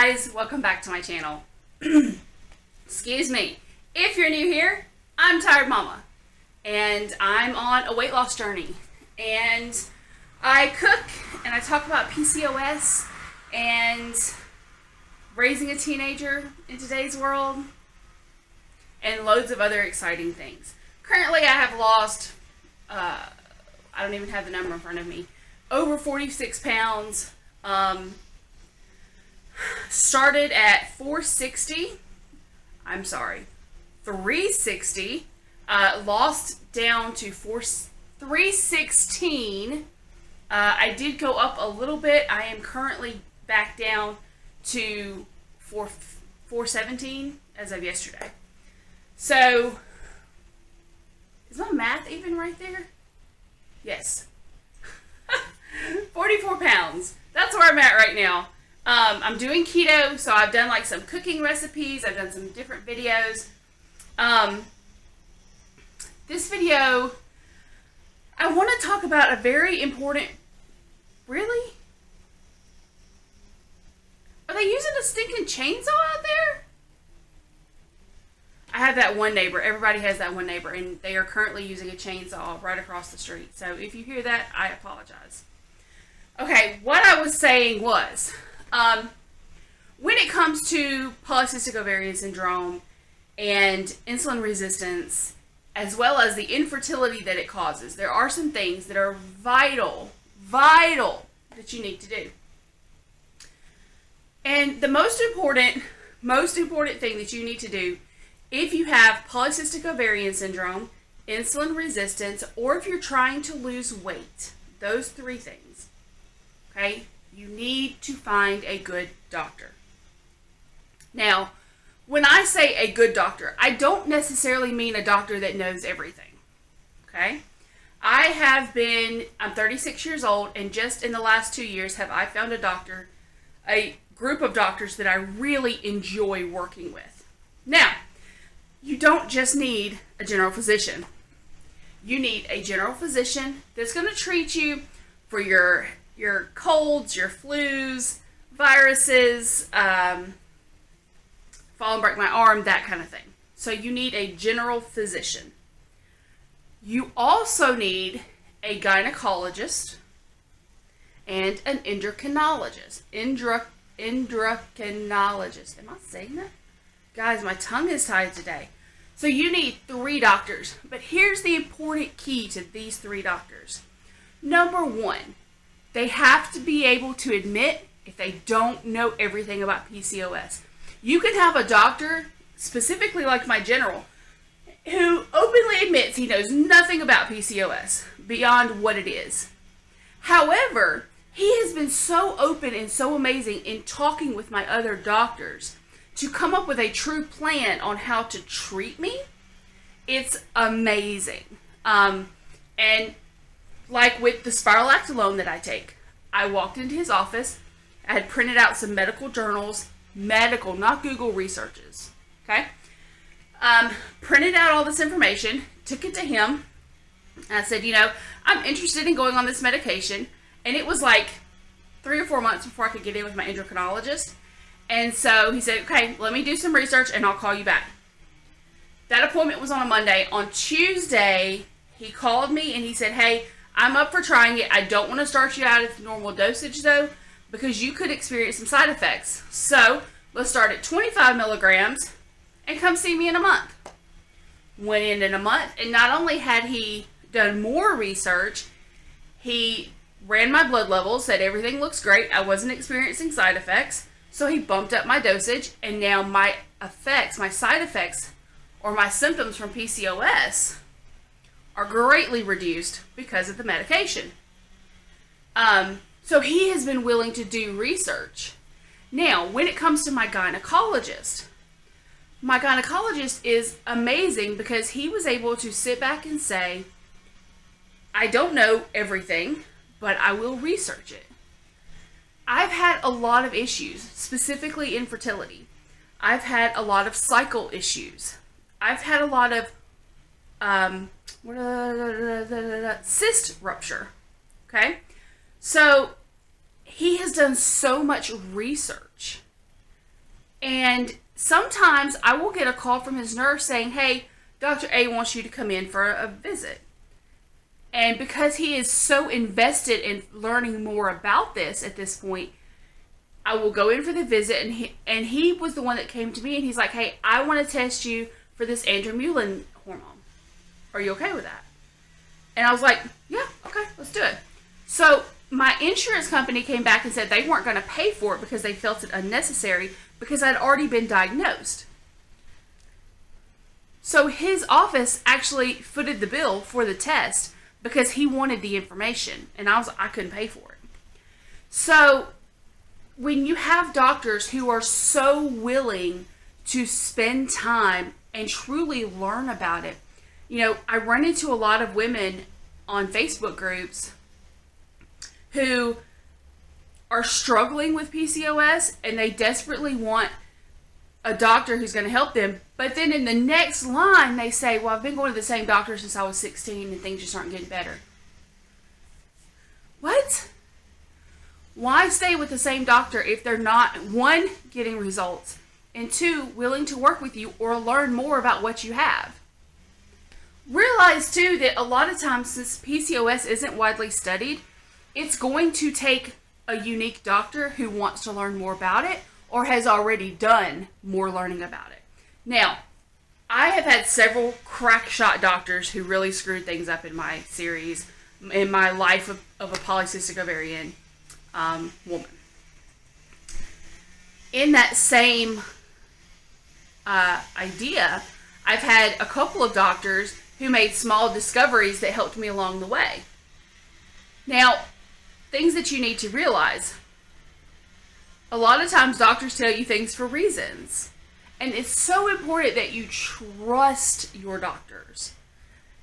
guys, welcome back to my channel. Excuse me. If you're new here, I'm Tired Mama, and I'm on a weight loss journey. And I cook and I talk about PCOS and raising a teenager in today's world and loads of other exciting things. Currently, I have lost, I don't even have the number in front of me, over 46 pounds. Started at 360, lost down to 316. I did go up a little bit. I am currently back down to 417 as of yesterday. So, is my math even right there? Yes. 44 pounds. That's where I'm at right now. I'm doing keto, so I've done like some cooking recipes. I've done some different videos. This video, I want to talk about a very important... Really? Are they using a stinking chainsaw out there? I have that one neighbor. Everybody has that one neighbor, and they are currently using a chainsaw right across the street. So if you hear that, I apologize. Okay, what I was saying was... when it comes to polycystic ovarian syndrome and insulin resistance, as well as the infertility that it causes, there are some things that are vital that you need to do. And the most important thing that you need to do if you have polycystic ovarian syndrome, insulin resistance, or if you're trying to lose weight, those three things, okay? You need to find a good doctor. Now, when I say a good doctor, I don't necessarily mean a doctor that knows everything. Okay? I'm 36 years old, and just in the last 2 years have I found a group of doctors that I really enjoy working with. Now, you don't just need a general physician. You need a general physician that's going to treat you for your colds, your flus, viruses, fall and break my arm, that kind of thing. So you need a general physician. You also need a gynecologist and an endocrinologist. Endocrinologist. Am I saying that? Guys, my tongue is tied today. So you need 3 doctors. But here's the important key to these 3 doctors. Number 1, they have to be able to admit if they don't know everything about PCOS. You can have a doctor, specifically like my general, who openly admits he knows nothing about PCOS beyond what it is. However, he has been so open and so amazing in talking with my other doctors to come up with a true plan on how to treat me. It's amazing. And like with the spiralactolone that I take, I walked into his office, I had printed out some medical journals, medical, not Google researches, okay? Printed out all this information, took it to him, and I said, I'm interested in going on this medication, and it was like 3 or 4 months before I could get in with my endocrinologist, and so he said, okay, let me do some research, and I'll call you back. That appointment was on a Monday. On Tuesday, he called me, and he said, hey, I'm up for trying it. I don't want to start you out at the normal dosage, though, because you could experience some side effects. So, let's start at 25 milligrams and come see me in a month. Went in a month, and not only had he done more research, he ran my blood levels, said everything looks great. I wasn't experiencing side effects. So, he bumped up my dosage, and now my side effects, or my symptoms from PCOS are greatly reduced because of the medication. So he has been willing to do research. Now, when it comes to my gynecologist is amazing because he was able to sit back and say, I don't know everything, but I will research it. I've had a lot of issues, specifically infertility. I've had a lot of cycle issues. I've had a lot of cyst rupture. Okay? So he has done so much research And sometimes I will get a call from his nurse saying, hey, Dr. A wants you to come in for a visit. And because he is so invested in learning more about this at this point, I will go in for the visit, and he was the one that came to me, and he's like, hey, I want to test you for this andromulin hormone. Are you okay with that? And I was like, yeah, okay, let's do it. So my insurance company came back and said they weren't going to pay for it because they felt it unnecessary because I'd already been diagnosed. So his office actually footed the bill for the test because he wanted the information, and I couldn't pay for it. So when you have doctors who are so willing to spend time and truly learn about it, I run into a lot of women on Facebook groups who are struggling with PCOS, and they desperately want a doctor who's going to help them. But then in the next line, they say, well, I've been going to the same doctor since I was 16 and things just aren't getting better. What? Why stay with the same doctor if they're not, one, getting results, and two, willing to work with you or learn more about what you have? Realize, too, that a lot of times, since PCOS isn't widely studied, it's going to take a unique doctor who wants to learn more about it or has already done more learning about it. Now, I have had several crack shot doctors who really screwed things up in my series, in my life of a polycystic ovarian woman. In that same idea, I've had a couple of doctors who made small discoveries that helped me along the way. Now, things that you need to realize. A lot of times doctors tell you things for reasons. And it's so important that you trust your doctors.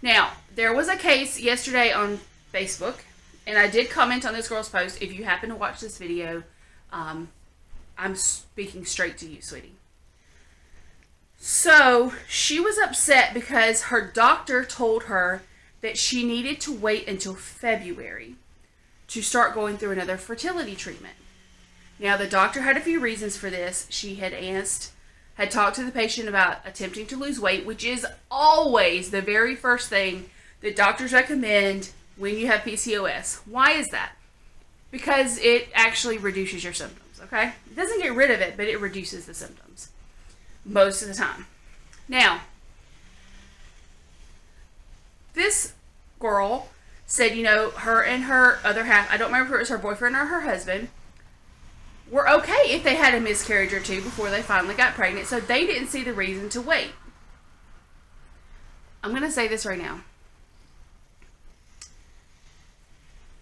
Now, there was a case yesterday on Facebook, and I did comment on this girl's post. If you happen to watch this video, I'm speaking straight to you, sweetie. So, she was upset because her doctor told her that she needed to wait until February to start going through another fertility treatment. Now, the doctor had a few reasons for this. She had talked to the patient about attempting to lose weight, which is always the very first thing that doctors recommend when you have PCOS. Why is that? Because it actually reduces your symptoms, okay? It doesn't get rid of it, but it reduces the symptoms most of the time. Now, this girl said, her and her other half, I don't remember if it was her boyfriend or her husband, were okay if they had a miscarriage or two before they finally got pregnant, so they didn't see the reason to wait. I'm going to say this right now.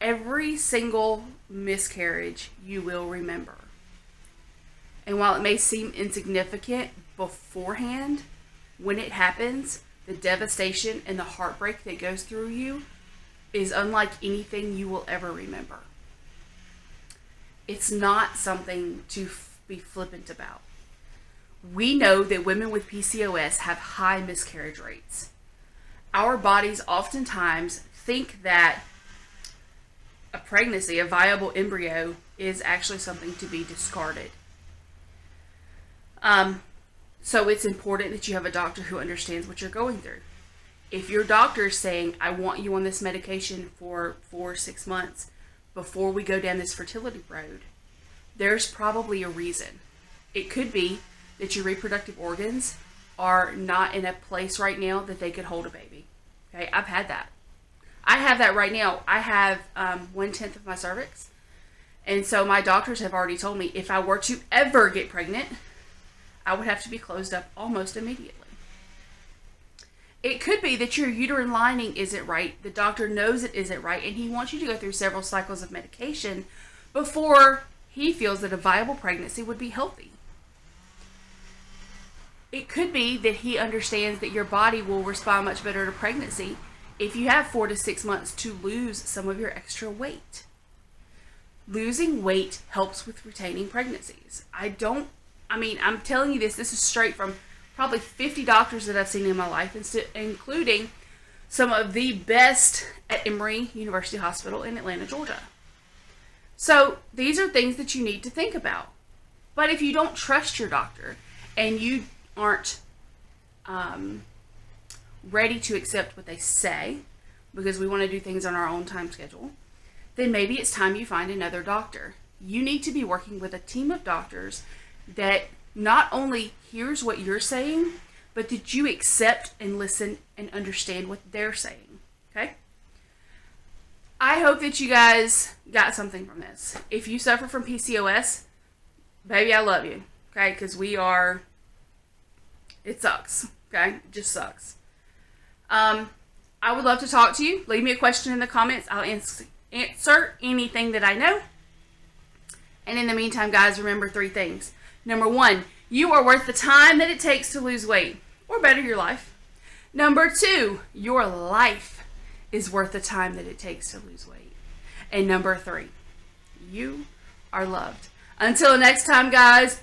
Every single miscarriage you will remember. And while it may seem insignificant beforehand, when it happens, the devastation and the heartbreak that goes through you is unlike anything you will ever remember. It's not something to be flippant about. We know that women with PCOS have high miscarriage rates. Our bodies oftentimes think that a pregnancy, a viable embryo, is actually something to be discarded. So it's important that you have a doctor who understands what you're going through. If your doctor is saying, I want you on this medication for 4 or 6 months before we go down this fertility road, there's probably a reason. It could be that your reproductive organs are not in a place right now that they could hold a baby. Okay, I've had that. I have that right now. I have 1/10 of my cervix. And so my doctors have already told me if I were to ever get pregnant, I would have to be closed up almost immediately. It could be that your uterine lining isn't right. The doctor knows it isn't right, and he wants you to go through several cycles of medication before he feels that a viable pregnancy would be healthy. It could be that he understands that your body will respond much better to pregnancy if you have 4 to 6 months to lose some of your extra weight. Losing weight helps with retaining pregnancies. I'm telling you this is straight from probably 50 doctors that I've seen in my life, including some of the best at Emory University Hospital in Atlanta, Georgia. So these are things that you need to think about. But if you don't trust your doctor and you aren't ready to accept what they say, because we want to do things on our own time schedule, then maybe it's time you find another doctor. You need to be working with a team of doctors that not only hears what you're saying, but that you accept and listen and understand what they're saying. Okay? I hope that you guys got something from this. If you suffer from PCOS, baby, I love you. Okay? Because it sucks. Okay? It just sucks. I would love to talk to you. Leave me a question in the comments. I'll answer anything that I know. And in the meantime, guys, remember 3 things. Number 1, you are worth the time that it takes to lose weight or better your life. Number 2, your life is worth the time that it takes to lose weight. And number 3, you are loved. Until next time, guys,